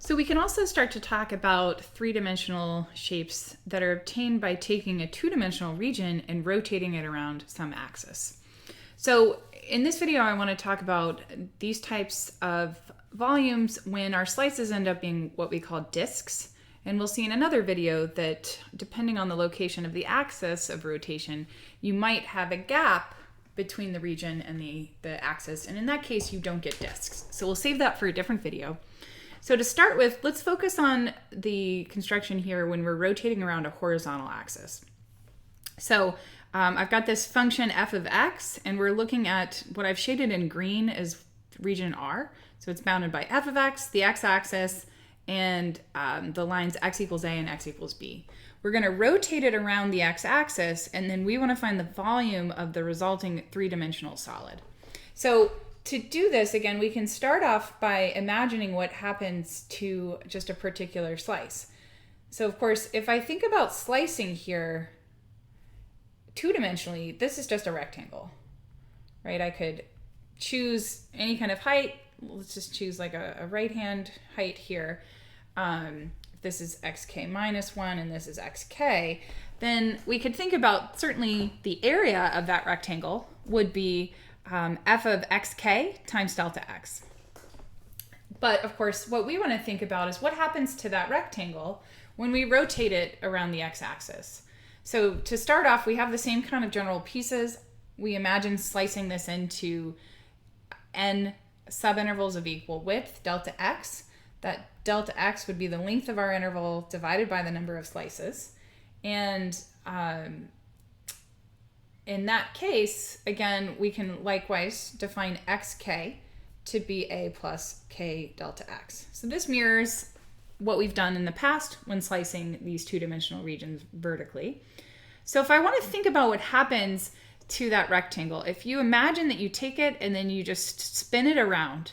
So we can also start to talk about three-dimensional shapes that are obtained by taking a two-dimensional region and rotating it around some axis. So in this video, I want to talk about these types of volumes when our slices end up being what we call disks. And we'll see in another video that depending on the location of the axis of rotation, you might have a gap between the region and the axis. And in that case, you don't get disks. So we'll save that for a different video. So to start with, let's focus on the construction here when we're rotating around a horizontal axis. So I've got this function f of x, and we're looking at what I've shaded in green as region R. So it's bounded by f of x, the x-axis, and the lines x equals a and x equals b. We're going to rotate it around the x-axis, and then we want to find the volume of the resulting three-dimensional solid. So to do this, again, we can start off by imagining what happens to just a particular slice. So of course, if I think about slicing here two-dimensionally, this is just a rectangle, right? I could choose any kind of height. Let's just choose like a right-hand height here. This is xk minus 1 and this is xk. Then we could think about certainly the area of that rectangle would be f of xk times delta x. But of course, what we want to think about is what happens to that rectangle when we rotate it around the x-axis. So to start off, we have the same kind of general pieces. We imagine slicing this into n subintervals of equal width, delta x. That delta x would be the length of our interval divided by the number of slices. And in that case, again, we can likewise define xk to be a plus k delta x. So this mirrors what we've done in the past when slicing these two-dimensional regions vertically. So if I want to think about what happens to that rectangle, if you imagine that you take it and then you just spin it around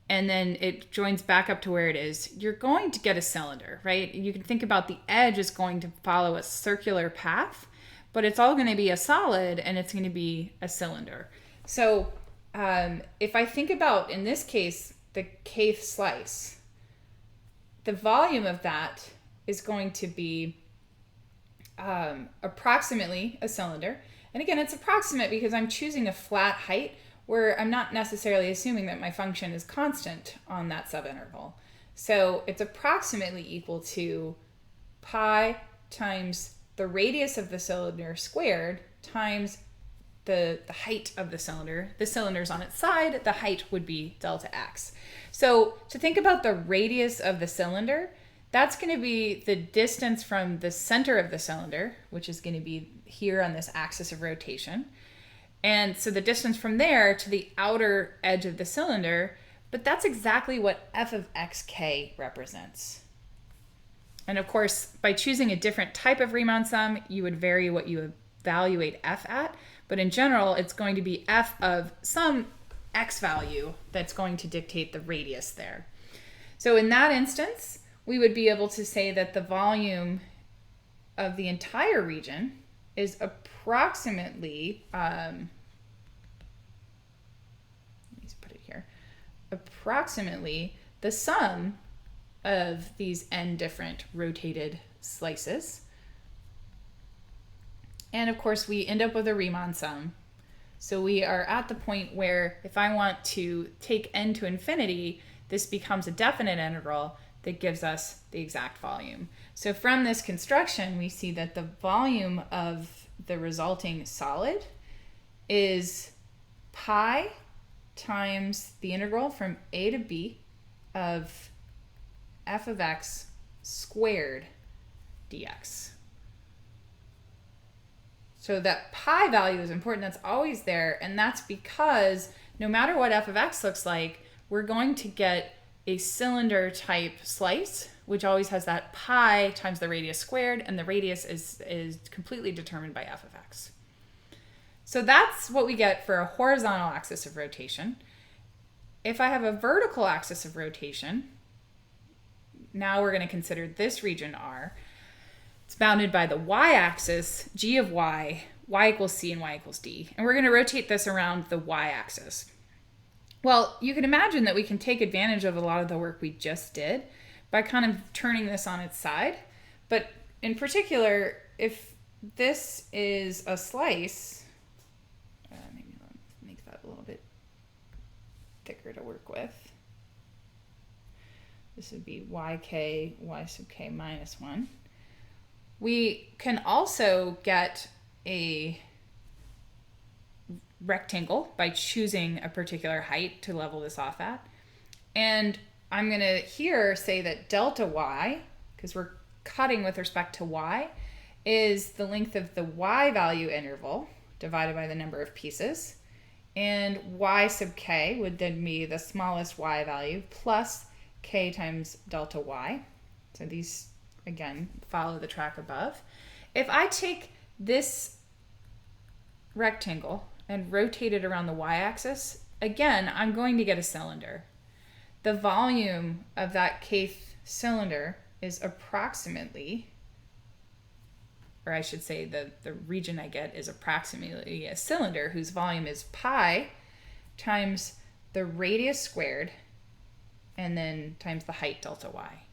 and then it joins back up to where it is, you're going to get a cylinder, right? You can think about the edge is going to follow a circular path, but it's all going to be a solid and it's going to be a cylinder. So if I think about, in this case, the kth slice, the volume of that is going to be approximately a cylinder. And again, it's approximate because I'm choosing a flat height where I'm not necessarily assuming that my function is constant on that subinterval. So it's approximately equal to pi times the radius of the cylinder squared times the height of the cylinder. The cylinder's on its side, the height would be delta x. So to think about the radius of the cylinder, that's going to be the distance from the center of the cylinder, which is going to be here on this axis of rotation. And so the distance from there to the outer edge of the cylinder, but that's exactly what f of xk represents. And of course, by choosing a different type of Riemann sum, you would vary what you evaluate f at. But in general, it's going to be f of some x value that's going to dictate the radius there. So in that instance, we would be able to say that the volume of the entire region is approximately, let me put it here, approximately the sum of these n different rotated slices. And of course, we end up with a Riemann sum. So we are at the point where if I want to take n to infinity, this becomes a definite integral that gives us the exact volume. So from this construction, we see that the volume of the resulting solid is pi times the integral from a to b of f of x squared dx. So that pi value is important. That's always there. And that's because no matter what f of x looks like, we're going to get a cylinder type slice, which always has that pi times the radius squared, and the radius is completely determined by f of x. So that's what we get for a horizontal axis of rotation. If I have a vertical axis of rotation, now we're going to consider this region R. It's bounded by the y-axis, g of y equals c and y equals d. And we're going to rotate this around the y-axis. Well, you can imagine that we can take advantage of a lot of the work we just did by kind of turning this on its side. But in particular, if this is a slice, maybe I'll make that a little bit thicker to work with. This would be yk, y sub k minus 1. We can also get a rectangle by choosing a particular height to level this off at. And I'm going to here say that delta y, because we're cutting with respect to y, is the length of the y value interval divided by the number of pieces. And y sub k would then be the smallest y value plus k times delta y. So these, again, follow the track above. If I take this rectangle and rotate it around the y-axis, again, I'm going to get a cylinder. The volume of that kth cylinder is approximately, or I should say the region I get is approximately a cylinder whose volume is pi times the radius squared and then times the height delta y.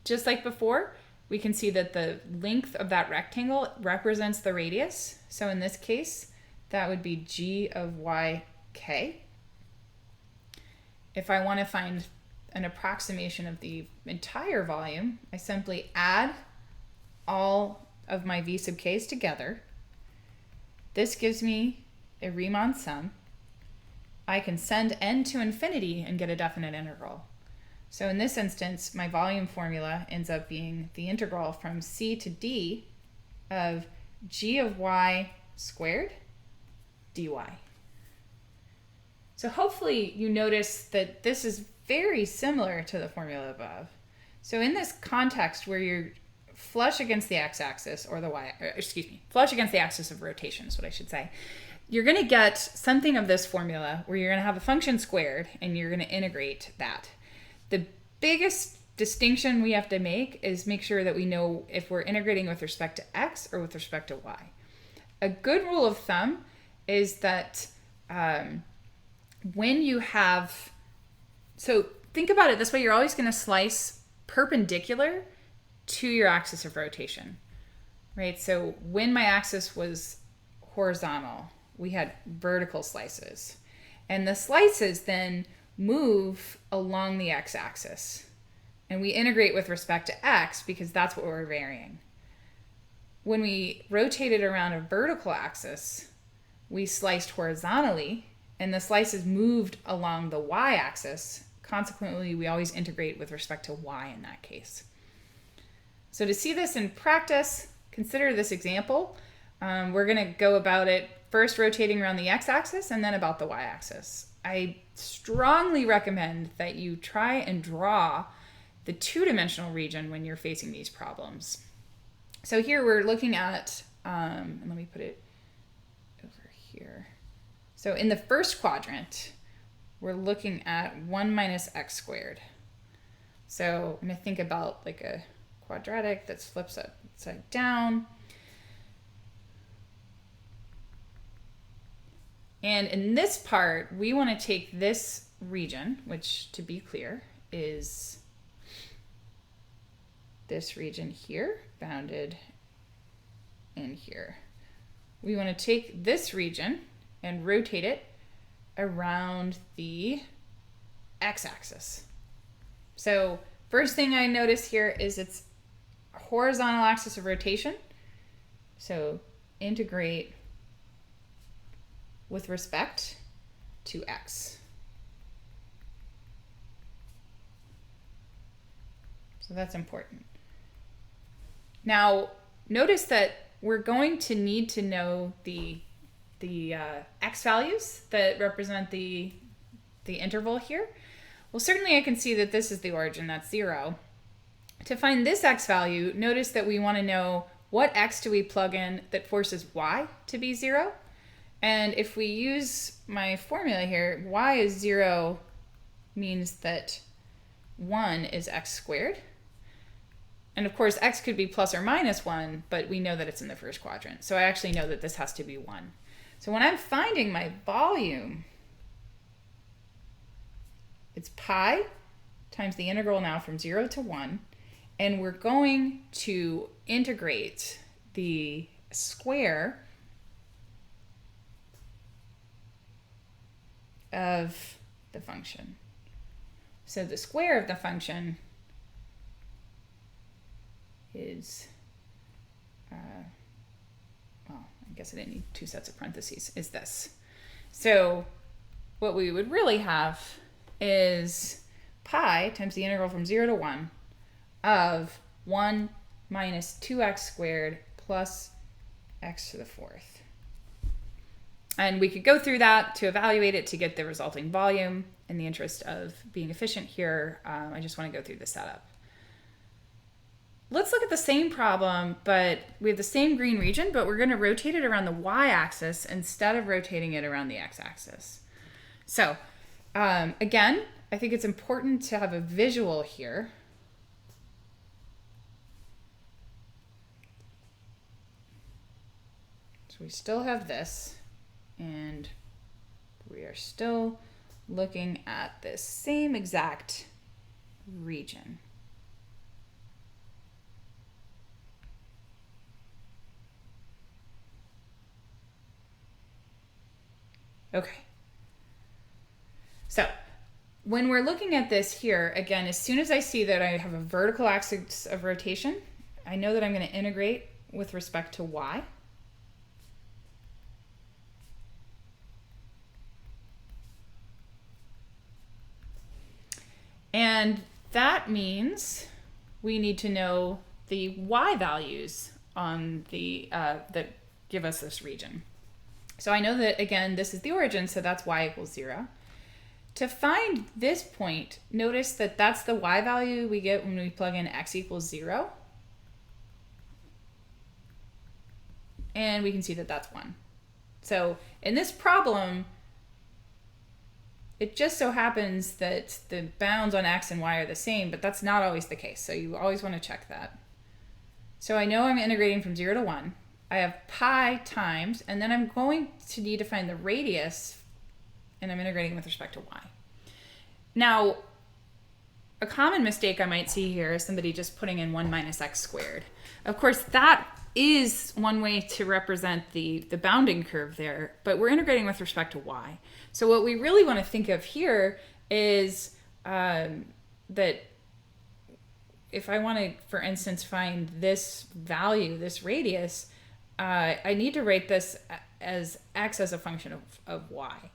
Just like before, we can see that the length of that rectangle represents the radius. So in this case, that would be g of yk. If I want to find an approximation of the entire volume, I simply add all of my v sub k's together. This gives me a Riemann sum. I can send n to infinity and get a definite integral. So in this instance, my volume formula ends up being the integral from c to d of g of y squared dy. So hopefully you notice that this is very similar to the formula above. So in this context where you're flush against the x-axis, or the flush against the axis of rotation is what I should say, you're going to get something of this formula where you're going to have a function squared and you're going to integrate that. The biggest distinction we have to make is make sure that we know if we're integrating with respect to x or with respect to y. A good rule of thumb is that when you have, so think about it this way, you're always going to slice perpendicular to your axis of rotation, right? So when my axis was horizontal, we had vertical slices, and the slices then move along the x-axis, and we integrate with respect to x because that's what we're varying. When we rotated around a vertical axis, we sliced horizontally, and the slices moved along the y-axis. Consequently, we always integrate with respect to y in that case. So to see this in practice, consider this example. We're going to go about it first rotating around the x-axis and then about the y-axis. I strongly recommend that you try and draw the two-dimensional region when you're facing these problems. So here we're looking at, and let me put it over here. So in the first quadrant, we're looking at 1 minus x squared. So I'm going to think about like a quadratic that flips upside down. And in this part, we want to take this region, which to be clear is this region here, bounded in here. We want to take this region and rotate it around the x-axis. So first thing I notice here is its horizontal axis of rotation. So integrate with respect to x. So that's important. Now, notice that we're going to need to know the x values that represent the interval here. Well, certainly I can see that this is the origin, that's 0. To find this x value, notice that we want to know what x do we plug in that forces y to be 0. And if we use my formula here, y is 0 means that 1 is x squared. And of course, x could be plus or minus 1, but we know that it's in the first quadrant. So I actually know that this has to be 1. So when I'm finding my volume, it's pi times the integral now from 0 to 1. And we're going to integrate the square of the function. So the square of the function is, well, I guess I didn't need two sets of parentheses, is this. So what we would really have is pi times the integral from 0 to 1 of 1 minus 2x squared plus x to the 4th. And we could go through that to evaluate it to get the resulting volume. In the interest of being efficient here, I just want to go through the setup. Let's look at the same problem, but we have the same green region, but we're going to rotate it around the y-axis instead of rotating it around the x-axis. So again, I think it's important to have a visual here. So we still have this, and we are still looking at this same exact region. Okay. So when we're looking at this here, again, as soon as I see that I have a vertical axis of rotation, I know that I'm going to integrate with respect to y. And that means we need to know the y values on the that give us this region. So I know that, again, this is the origin, so that's y equals 0. To find this point, notice that that's the y value we get when we plug in x equals 0. And we can see that that's 1. So in this problem, it just so happens that the bounds on x and y are the same, but that's not always the case. So you always want to check that. So I know I'm integrating from 0 to 1. I have pi times, and then I'm going to need to find the radius, and I'm integrating with respect to y. Now, a common mistake I might see here is somebody just putting in 1 minus x squared. Of course, that is one way to represent the bounding curve there, but we're integrating with respect to y. So what we really want to think of here is that if I want to, for instance, find this value, this radius, I need to rate this as x as a function of y.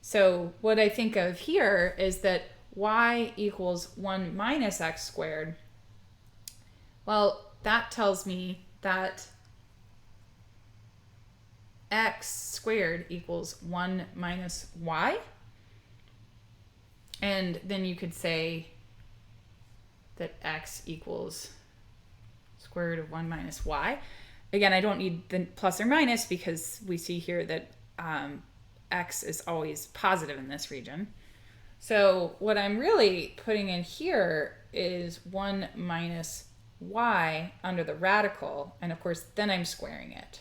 So what I think of here is that y equals 1 minus x squared. Well, that tells me that x squared equals 1 minus y. And then you could say that x equals square root of 1 minus y. Again, I don't need the plus or minus because we see here that x is always positive in this region. So what I'm really putting in here is 1 minus y under the radical, and of course then I'm squaring it.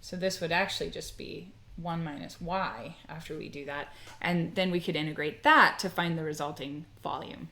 So this would actually just be 1 minus y after we do that, and then we could integrate that to find the resulting volume.